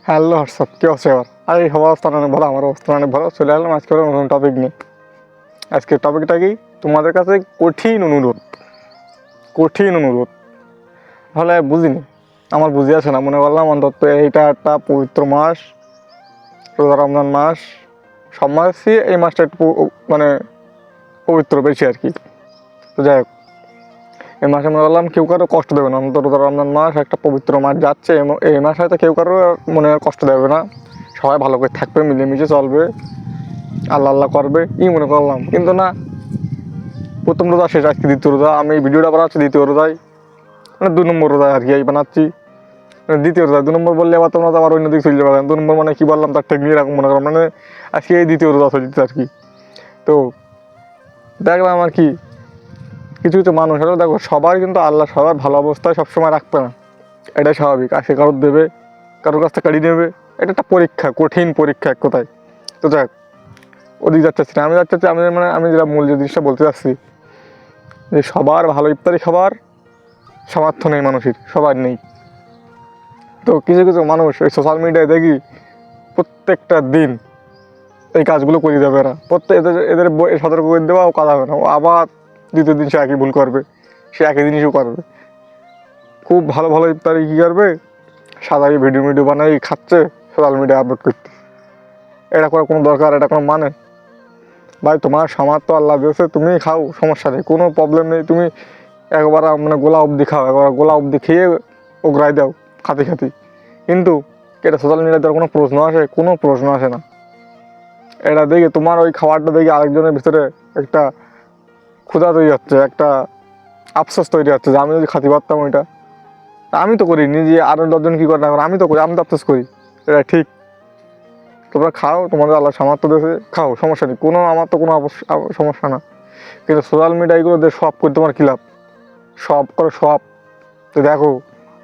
Hello WhatsApp, কী হচ্ছে এবার? আর এই সবার অবস্থা অনেক ভালো, আমার অবস্থা অনেক ভালো। চলে আসলাম আজকে নতুন টপিক নিয়ে। আজকের টপিকটা কি? তোমাদের কাছে কঠিন অনুরোধ হলে বুঝিনি, আমার বুঝে আসে না। মনে করলাম অন্তত এইটা একটা পবিত্র মাস, রোজা রমজান মাস। সব মাসই এই মাসটা একটু মানে পবিত্র বেশি আর কি। তো যাই হোক, এই মাসে মনে করলাম কেউ কারো কষ্ট দেবে না। অন্তত রোজা রমজান মাস একটা পবিত্র মাস যাচ্ছে, এই মাসে হয়তো কেউ কারো মনে কষ্ট দেবে না। সবাই ভালো করে থাকবে, মিলেমিশে চলবে, আল্লাহ আল্লাহ করবে, মনে করলাম। কিন্তু না, প্রথম রোজা শেষ, আজকে দ্বিতীয় রোজা। আমি এই ভিডিওটা বানাচ্ছি দ্বিতীয় রোজায়, মানে 2 নম্বর রোজায় আর কি এই বানাচ্ছি। দ্বিতীয় রোজা 2 নম্বর বললে আবার তোমরা তো আবার অন্যদিকে চলে যাবে। 2 নম্বর মানে কি বললাম তার টেকনিক এরকম মনে করলাম, মানে আজকে এই দ্বিতীয় রোজা চলছে আর কি। তো দেখলাম আর কি কিছু কিছু মানুষ হলো, দেখো সবার কিন্তু আল্লাহ সবার ভালো অবস্থায় সবসময় রাখবে না, এটাই স্বাভাবিক। আজকে কারোর দেবে, কারোর কাছ থেকে কাড়িয়ে নেবে। এটা একটা পরীক্ষা, কঠিন পরীক্ষা এক কথায়। তো যাক, ওদিকে যাচ্ছি না, আমি যাচ্ছি আমি যেটা মূল যে জিনিসটা বলতে চাচ্ছি, যে সবার ভালো ইফতারি খাবার সামর্থ্য নেই মানুষের, সবার নেই। তো কিছু কিছু মানুষ ওই সোশ্যাল মিডিয়ায় দেখি প্রত্যেকটা দিন এই কাজগুলো করে যাবে। এরা এদের সতর্ক করে দেওয়া ও কাজ হবে না, ও আবার দ্বিতীয় দিন সে একই ভুল করবে, সে একই জিনিসও করবে। খুব ভালো ভালো ইফতারি কী করবে, সাদাই ভিডিও বানাই খাচ্ছে, সোশ্যাল মিডিয়ায় আপলোড করতে। এটা করার কোনো দরকার, এটা কোনো মানে? ভাই, তোমার সামর্থ্য আল্লাহ দিয়েছে, তুমি খাও, সমস্যা নেই, কোনো প্রবলেম নেই। তুমি একবার মানে গোলা অবধি খাও, একবার গোলা অবধি খেয়ে ওগড়াই দাও খাতে খাতে। কিন্তু এটা সোশ্যাল মিডিয়াতে কোনো প্রশ্ন আসে? কোনো প্রশ্ন আসে না। এটা দেখে তোমার ওই খাবারটা দেখে আরেকজনের ভিতরে একটা ক্ষুধা তৈরি হচ্ছে, একটা আফসোস তৈরি হচ্ছে যে আমি যদি খাতে পারতাম ওইটা। আমি তো করি, নিজে আরও 10জন কী করে না করে আমি তো করি, আমি তো আফসোস করি। এটা ঠিক? তোমরা খাও, তোমাদের আল্লাহ সামর্থ্য দেশে খাও, সমস্যা নেই, কোনো আমার তো কোনো সমস্যা না। কিন্তু সোশ্যাল মিডিয়া এগুলো দিয়ে সব করে তোমার কী লাভ? সব করো সব, তো দেখো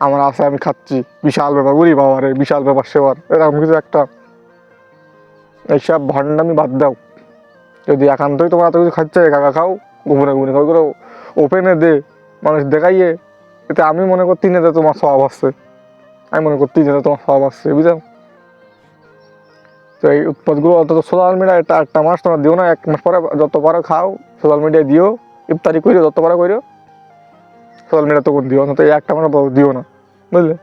আমার আছে, আমি খাচ্ছি, বিশাল ব্যাপার, উরি বাবা রে, বিশাল ব্যাপার সেবার, এরকম কিছু একটা। এইসব ভণ্ডামি বাদ দাও। যদি একান্তই তোমার এত কিছু খাচ্ছে, একা খাও, গোপনে গোপনে খাও, করে ওপেনে দে, মানুষ দেখাইয়ে, এতে আমি মনে করতে না তোমার স্বভাব আসছে, আমি মনে করতেই না তোমার স্বভাব আসছে, বুঝলাম। তো এই উৎপাদগুলো অন্তত সোশ্যাল মিডিয়া এটা একটা মাস তোমরা দিও না, 1 মাস পরে যত পারো খাও, সোশ্যাল মিডিয়ায় দিও, ইফতারি করিও, যত পারো করিও, সোশ্যাল মিডিয়া তখন দিও, অন্তত এই একটা মাস দিও না, বুঝলে?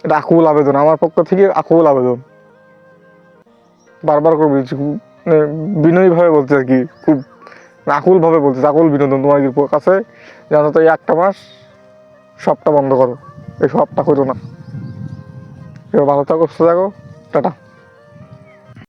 এটা আকুল আবেদন আমার পক্ষ থেকে, আকুল আবেদন, বারবার করে বলছি, মানে বিনয়ীভাবে বলতে আর কি, খুব আকুলভাবে বলতে, আকুল বিনোদন তোমার কাছে, যে অন্তত এই একটা মাস সবটা বন্ধ করো, এই সবটা করো না। এবার ভালো থাকো, সুস্থ থাকো, টাটা।